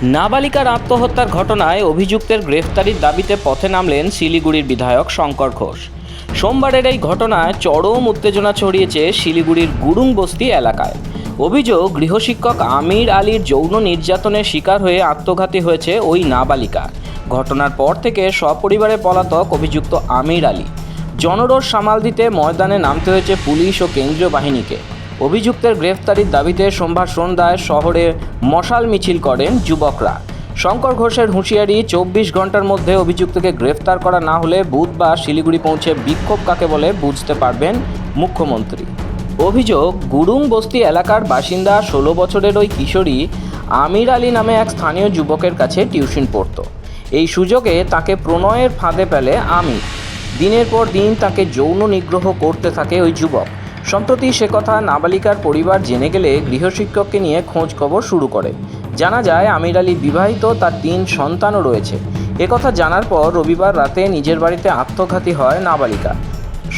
নাবালিকার আত্মহত্যার ঘটনায় অভিযুক্তের গ্রেফতারির দাবিতে পথে নামলেন শিলিগুড়ির বিধায়ক শঙ্কর ঘোষ। সোমবারের এই ঘটনায় চরম উত্তেজনা ছড়িয়েছে শিলিগুড়ির গুরুং বস্তি এলাকায়। অভিযোগ, গৃহশিক্ষক আমির আলীর যৌন নির্যাতনের শিকার হয়ে আত্মঘাতী হয়েছে ওই নাবালিকা। ঘটনার পর থেকে সপরিবারে পলাতক অভিযুক্ত আমির আলী। জনরোষ সামাল দিতে ময়দানে নামতে হয়েছে পুলিশ ও কেন্দ্রীয় বাহিনীকে। অভিযুক্তের গ্রেফতারির দাবিতে সোমবার সন্ধ্যায় শহরে মশাল মিছিল করেন যুবকরা। শঙ্কর ঘোষের হুঁশিয়ারি, 24 ঘন্টার মধ্যে অভিযুক্তকে গ্রেফতার করা না হলে বুধবার শিলিগুড়ি পৌঁছে বিক্ষোভ কাকে বলে বুঝতে পারবেন মুখ্যমন্ত্রী। অভিযোগ, গুরুং বস্তি এলাকার বাসিন্দা 16 বছরের ওই কিশোরী আমির আলী নামে এক স্থানীয় যুবকের কাছে টিউশন পড়ত। এই সুযোগে তাকে প্রণয়ের ফাঁদে ফেলে আমির। দিনের পর দিন তাকে যৌন নিগ্রহ করতে থাকে ওই যুবক। সম্প্রতি সে কথা নাবালিকার পরিবার জেনে গেলে গৃহশিক্ষককে নিয়ে খোঁজ খবর শুরু করে। জানা যায় আমির আলী বিবাহিত, তার 3 সন্তানও রয়েছে। একথা জানার পর রবিবার রাতে নিজের বাড়িতে আত্মঘাতী হয় নাবালিকা।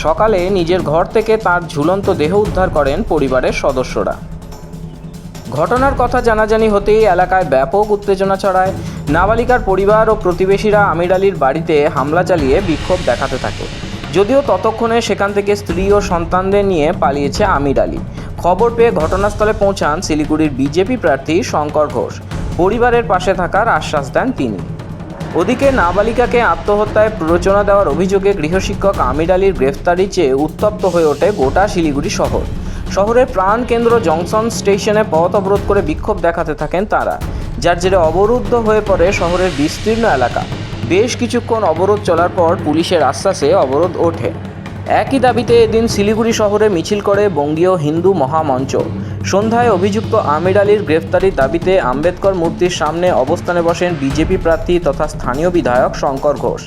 সকালে নিজের ঘর থেকে তার ঝুলন্ত দেহ উদ্ধার করেন পরিবারের সদস্যরা। ঘটনার কথা জানাজানি হতেই এলাকায় ব্যাপক উত্তেজনা ছড়ায়। নাবালিকার পরিবার ও প্রতিবেশীরা আমির আলীর বাড়িতে হামলা চালিয়ে বিক্ষোভ দেখাতে থাকে। যদিও ততক্ষণে সেখান থেকে স্ত্রী ও সন্তানদের নিয়ে পালিয়েছে আমির আলী। খবর পেয়ে ঘটনাস্থলে পৌঁছান শিলিগুড়ির বিজেপি প্রার্থী শঙ্কর ঘোষ। পরিবারের পাশে থাকার আশ্বাস দেন তিনি। ওদিকে নাবালিকাকে আত্মহত্যায় প্ররোচনা দেওয়ার অভিযোগে গৃহশিক্ষক আমির আলীর গ্রেফতারি চেয়ে উত্তপ্ত হয়ে ওঠে গোটা শিলিগুড়ি শহর। শহরের প্রাণকেন্দ্র জংশন স্টেশনে পথ অবরোধ করে বিক্ষোভ দেখাতে থাকেন তারা, যার জেরে অবরুদ্ধ হয়ে পড়ে শহরের বিস্তীর্ণ এলাকা। বেশ কিছুক্ষণ অবরোধ চলার পর পুলিশের আশ্বাসে অবরোধ ওঠে। একই দাবিতে এদিন শিলিগুড়ি শহরে মিছিল করে বঙ্গীয় হিন্দু মহামঞ্চ। সন্ধ্যায় অভিযুক্ত আমির আলীর গ্রেফতারির দাবিতে আম্বেদকর মূর্তির সামনে অবস্থানে বসেন বিজেপি প্রার্থী তথা স্থানীয় বিধায়ক শঙ্কর ঘোষ।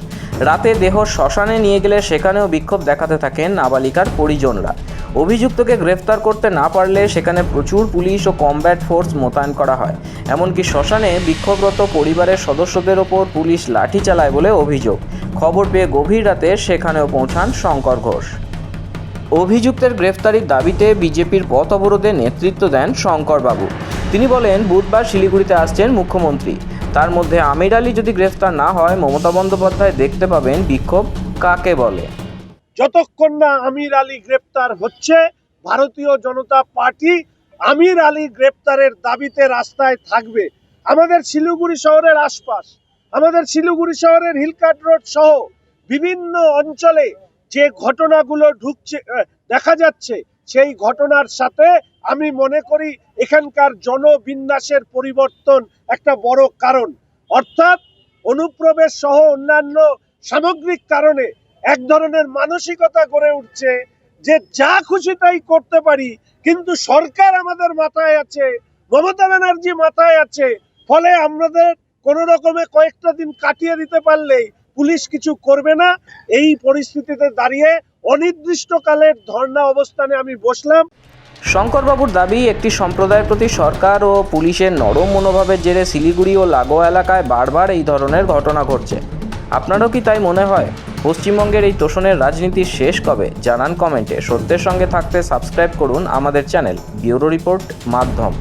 রাতে দেহ শ্মশানে নিয়ে গেলে সেখানেও বিক্ষোভ দেখাতে থাকেন নাবালিকার পরিজনরা। অভিযুক্তকে গ্রেফতার করতে না পারলে সেখানে প্রচুর পুলিশ ও কমব্যাট ফোর্স মোতায়েন করা হয়। এমনকি শ্মশানে বিক্ষোভরত পরিবারের সদস্যদের ওপর পুলিশ লাঠি চালায় বলে অভিযোগ। খবর পেয়ে গভীর রাতে সেখানেও পৌঁছান শঙ্কর ঘোষ। অভিযুক্তের গ্রেফতারির দাবিতে বিজেপির পথ অবরোধে নেতৃত্ব দেন শঙ্করবাবু। তিনি বলেন, বুধবার শিলিগুড়িতে আসছেন মুখ্যমন্ত্রী। তার মধ্যে আমির আলী যদি গ্রেফতার না হয়, মমতা বন্দ্যোপাধ্যায় দেখতে পাবেন বিক্ষোভ কাকে বলে। যতক্ষণ না আমির আলী গ্রেপ্তার হচ্ছে, ভারতীয় জনতা পার্টি আমির আলী গ্রেপ্তারের দাবিতে রাস্তায় থাকবে। আমাদের শিলিগুড়ি শহরের আশপাশ, আমাদের শিলিগুড়ি শহরের হিলকাট রোড সহ বিভিন্ন অঞ্চলে যে ঘটনাগুলো দেখা যাচ্ছে, সেই ঘটনার সাথে আমি মনে করি এখানকার জনবিন্যাসের পরিবর্তন একটা বড় কারণ। অর্থাৎ অনুপ্রবেশ সহ অন্যান্য সামগ্রিক কারণে এক ধরনের মানসিকতা গড়ে উঠছে যে যা খুশি তাই করতে পারি, কিন্তু সরকার আমাদের মাথায় আছে, মমতা ব্যানার্জি মাথায় আছে। ফলে আমাদের কোনো রকমে কয়েকটা দিন কাটিয়ে দিতে পারলেই পুলিশ কিছু করবে না। এই পরিস্থিতিতে দাঁড়িয়ে অনির্দিষ্টকালের ধর্ণা অবস্থানে আমি বসলাম। শঙ্করবাবুর দাবি, একটি সম্প্রদায়ের প্রতি সরকার ও পুলিশের নরম মনোভাবের জেরে শিলিগুড়ি ও লাগোয়া এলাকায় বারবার এই ধরনের ঘটনা ঘটছে। আপনারও কি তাই মনে হয়? পশ্চিমবঙ্গের এই তোষণের রাজনীতির শেষ কবে? জানান কমেন্টে। সত্যের সঙ্গে থাকতে সাবস্ক্রাইব করুন আমাদের চ্যানেল। ব্যুরো রিপোর্ট, মাধ্যম।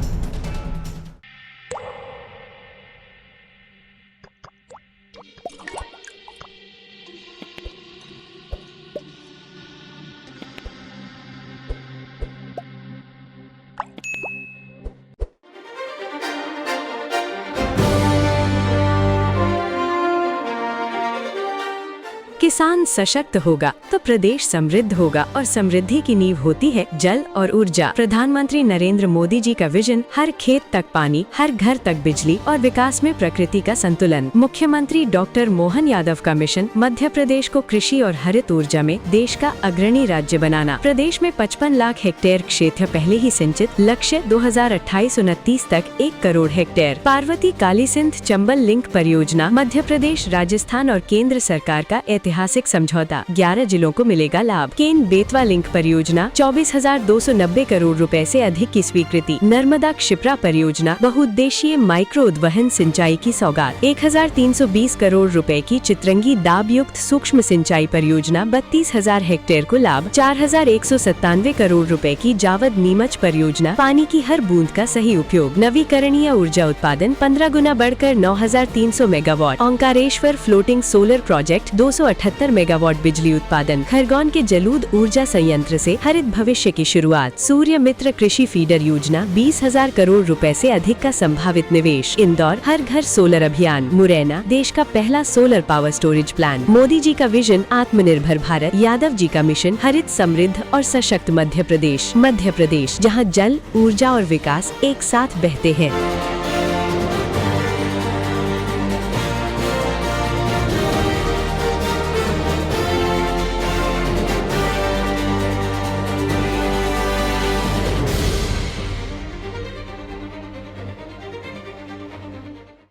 किसान सशक्त होगा तो प्रदेश समृद्ध होगा और समृद्धि की नींव होती है जल और ऊर्जा। प्रधानमंत्री नरेंद्र मोदी जी का विजन, हर खेत तक पानी, हर घर तक बिजली और विकास में प्रकृति का संतुलन। मुख्यमंत्री डॉक्टर मोहन यादव का मिशन, मध्य प्रदेश को कृषि और हरित ऊर्जा में देश का अग्रणी राज्य बनाना। प्रदेश में 55 लाख हेक्टेयर क्षेत्र पहले ही सिंचित, लक्ष्य 2028-29 तक 1 करोड़ हेक्टेयर। पार्वती काली सिंध चंबल लिंक परियोजना मध्य प्रदेश, राजस्थान और केंद्र सरकार का ऐतिहासिक ऐतिहासिक समझौता, 11 जिलों को मिलेगा लाभ। केन बेतवा लिंक परियोजना 24,290 करोड़ रुपए से अधिक की स्वीकृति। नर्मदा क्षिप्रा परियोजना बहुउद्देशीय माइक्रो उद्वहन सिंचाई की सौगात। 1,320 करोड़ रुपए की चित्रंगी दाब युक्त सूक्ष्म सिंचाई परियोजना 32,000 हेक्टेयर को लाभ। 4,197 करोड़ रुपए की जावद नीमच परियोजना, पानी की हर बूंद का सही उपयोग। नवीकरणीय ऊर्जा उत्पादन 15 गुना बढ़कर 9,300 megawatt. Omkareshwar floating solar project 278 megawatt बिजली उत्पादन। खरगोन के जलूद ऊर्जा संयंत्र से हरित भविष्य की शुरुआत। सूर्य मित्र कृषि फीडर योजना 20,000 करोड़ रुपए से अधिक का संभावित निवेश। इंदौर हर घर सोलर अभियान। मुरैना देश का पहला solar power storage plant. Modi ji का विजन आत्मनिर्भर भारत। यादव जी का मिशन हरित समृद्ध और सशक्त मध्य प्रदेश। मध्य प्रदेश जहां जल, ऊर्जा और विकास एक साथ बहते हैं।